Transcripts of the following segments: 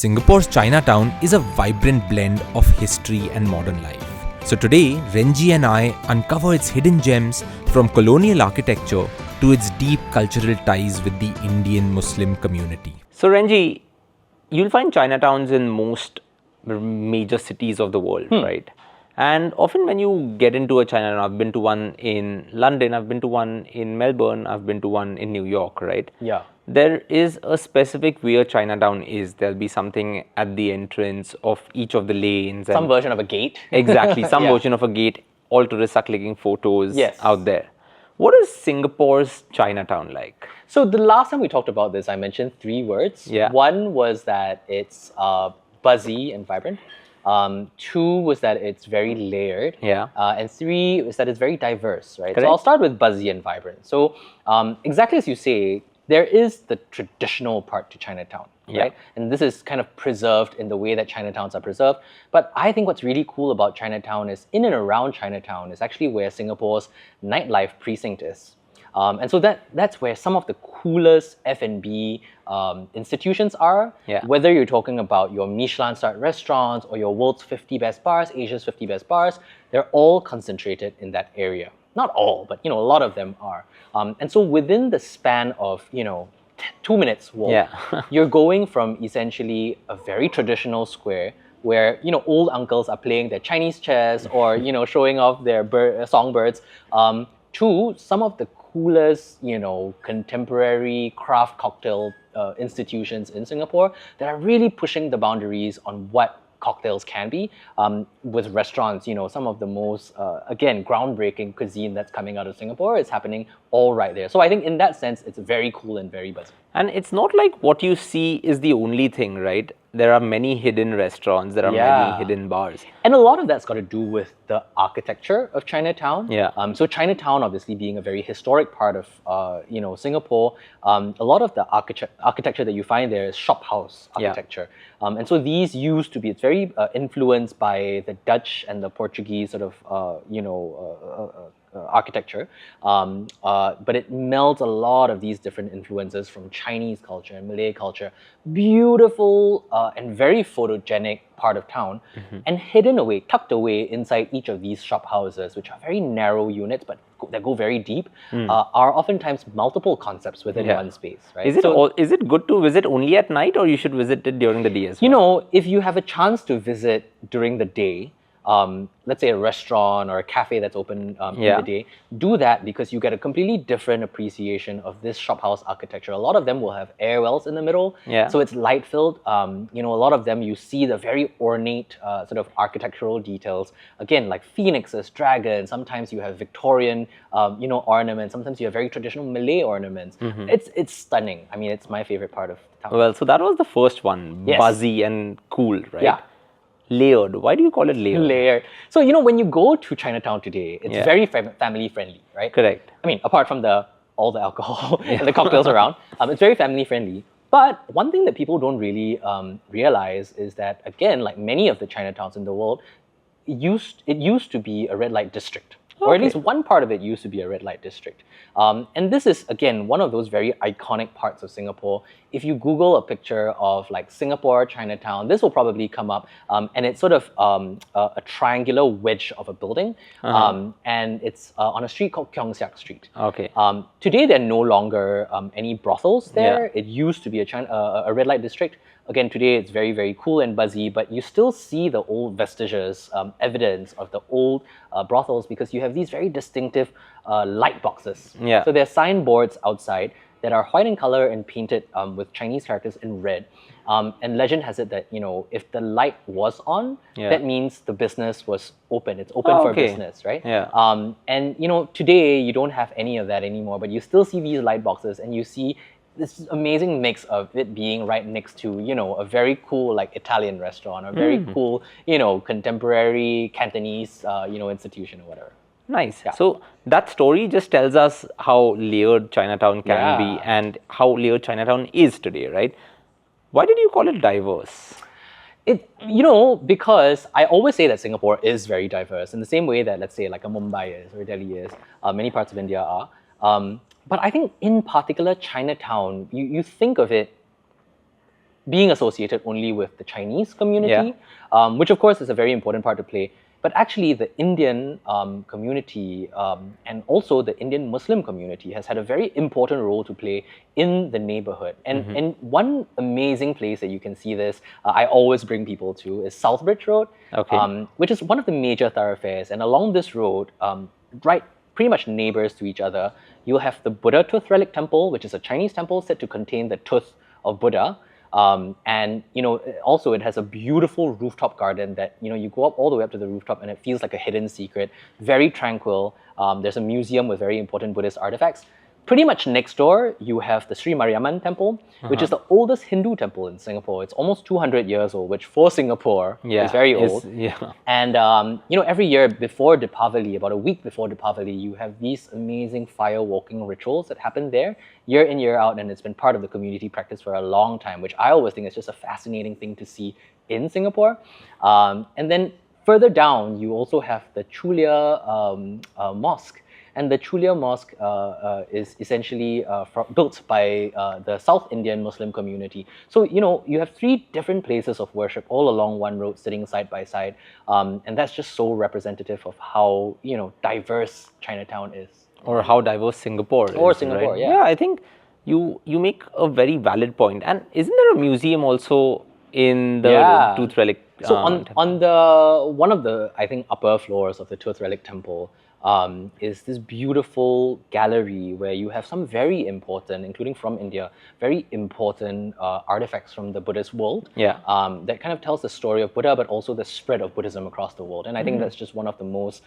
Singapore's Chinatown is a vibrant blend of history and modern life. So today, Renjie and I uncover its hidden gems from colonial architecture to its deep cultural ties with the Indian Muslim community. So Renjie, you'll find Chinatowns in most major cities of the world, right? And often when you get into a Chinatown, I've been to one in London, I've been to one in Melbourne, I've been to one in New York, right? Yeah. There is a specific where Chinatown is. There'll be something at the entrance of each of the lanes. Some version of a gate. Exactly, some Yeah. version of a gate. All tourists are clicking photos Yes. out there. What is Singapore's Chinatown like? So the last time we talked about this, I mentioned 3 words. Yeah. One was that it's buzzy and vibrant. 2 was that it's very layered. Yeah. And 3 is that it's very diverse, right? Correct. So I'll start with buzzy and vibrant. So exactly as you say, there is the traditional part to Chinatown, right? And this is kind of preserved in the way that Chinatowns are preserved. But I think what's really cool about Chinatown is in and around Chinatown is actually where Singapore's nightlife precinct is. And so that's where some of the coolest F&B institutions are. Yeah. Whether you're talking about your Michelin-starred restaurants or your world's 50 best bars, Asia's 50 best bars, they're all concentrated in that area. Not all, but a lot of them are. And so within the span of 2 minutes walk, you're going from essentially a very traditional square where old uncles are playing their Chinese chess or showing off their songbirds, to some of the coolest contemporary craft cocktail institutions in Singapore that are really pushing the boundaries on what cocktails can be, with restaurants. Some of the most again groundbreaking cuisine that's coming out of Singapore is happening all right there. So I think in that sense it's very cool and very buzzy. And it's not like what you see is the only thing, right? There are many hidden restaurants, there are many hidden bars. And a lot of that's got to do with the architecture of Chinatown. Yeah. So Chinatown, obviously being a very historic part of Singapore, a lot of the architecture that you find there is shophouse architecture. And so these used to be, it's very influenced by the Dutch and the Portuguese sort of architecture, but it melds a lot of these different influences from Chinese culture and Malay culture. Beautiful and very photogenic part of town, and hidden away, tucked away inside each of these shop houses, which are very narrow units, but that go very deep, are oftentimes multiple concepts within one space. Right? Is it good to visit only at night, or you should visit it during the day as well? If you have a chance to visit during the day, let's say a restaurant or a cafe that's open in the day, do that because you get a completely different appreciation of this shophouse architecture. A lot of them will have airwells in the middle, so it's light filled. A lot of them you see the very ornate sort of architectural details. Again, like phoenixes, dragons. Sometimes you have Victorian, ornaments. Sometimes you have very traditional Malay ornaments. It's stunning. I mean, it's my favorite part of town. Well, so that was the first one, buzzy and cool, right? Yeah. Layered. Why do you call it layered? Layered. So, when you go to Chinatown today, it's very family friendly, right? Correct. I mean, apart from all the alcohol and the cocktails around, it's very family friendly. But one thing that people don't really realize is that, again, like many of the Chinatowns in the world, it used to be a red light district. Or at least one part of it used to be a red light district. And this is, again, one of those very iconic parts of Singapore. If you Google a picture of like Singapore Chinatown, this will probably come up. And it's sort of a triangular wedge of a building. And it's on a street called Keong Siak Street. Okay. Today, there are no longer any brothels there. It used to be a red light district. Again, today it's very, very cool and buzzy, but you still see the old vestiges, evidence of the old brothels, because you have these very distinctive light boxes. Yeah. So there are signboards outside that are white in color and painted with Chinese characters in red. And legend has it that, if the light was on, that means the business was open. It's open for business, right? Yeah. And, today you don't have any of that anymore, but you still see these light boxes and you see this amazing mix of it being right next to, a very cool like Italian restaurant or very cool, contemporary Cantonese, institution or whatever. Nice. Yeah. So that story just tells us how layered Chinatown can be and how layered Chinatown is today, right? Why did you call it diverse? Because I always say that Singapore is very diverse in the same way that, let's say, like a Mumbai is or Delhi is, many parts of India are. But I think in particular, Chinatown, you think of it being associated only with the Chinese community, which of course is a very important part to play. But actually, the Indian community and also the Indian Muslim community has had a very important role to play in the neighborhood. And one amazing place that you can see this, I always bring people to, is Southbridge Road, which is one of the major thoroughfares. And along this road, right, pretty much neighbors to each other, you'll have the Buddha Tooth Relic Temple, which is a Chinese temple said to contain the tooth of Buddha. And also it has a beautiful rooftop garden that you go up all the way up to the rooftop and it feels like a hidden secret, very tranquil. There's a museum with very important Buddhist artifacts. Pretty much next door, you have the Sri Mariamman Temple, which is the oldest Hindu temple in Singapore. It's almost 200 years old, which for Singapore is very old. And every year before Deepavali, about a week before Deepavali, you have these amazing fire walking rituals that happen there year in, year out, and it's been part of the community practice for a long time, which I always think is just a fascinating thing to see in Singapore. And then further down, you also have the Chulia Mosque. And the Chulia Mosque is essentially built by the South Indian Muslim community. So, you have 3 different places of worship all along one road sitting side by side. And that's just so representative of how, diverse Chinatown is. Or how diverse Singapore is. Or Singapore, right? Yeah, I think you make a very valid point. And isn't there a museum also in the Tooth Relic So on the one of the, I think, upper floors of the Tooth Relic Temple, is this beautiful gallery where you have some very important, including from India, very important artifacts from the Buddhist world that kind of tells the story of Buddha, but also the spread of Buddhism across the world. And I think that's just one of the most,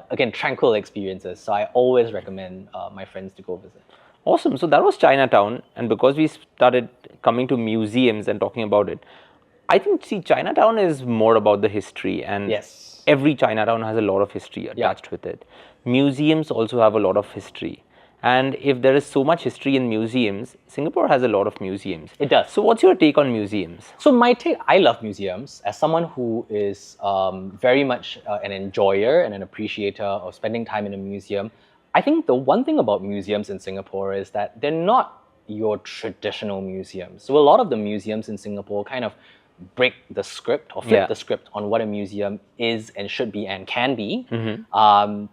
again, tranquil experiences. So I always recommend my friends to go visit. Awesome. So that was Chinatown. And because we started coming to museums and talking about it, I think, Chinatown is more about the history, and every Chinatown has a lot of history attached with it. Museums also have a lot of history. And if there is so much history in museums, Singapore has a lot of museums. It does. So what's your take on museums? So my take, I love museums. As someone who is very much an enjoyer and an appreciator of spending time in a museum, I think the one thing about museums in Singapore is that they're not your traditional museums. So a lot of the museums in Singapore kind of break the script or flip the script on what a museum is and should be and can be. And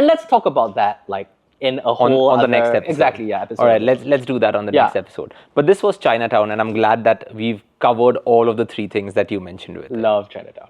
let's talk about that in a whole on the next episode. Exactly, episode. All right, let's do that on the next episode. But this was Chinatown, and I'm glad that we've covered all of the 3 things that you mentioned with it. Love Chinatown.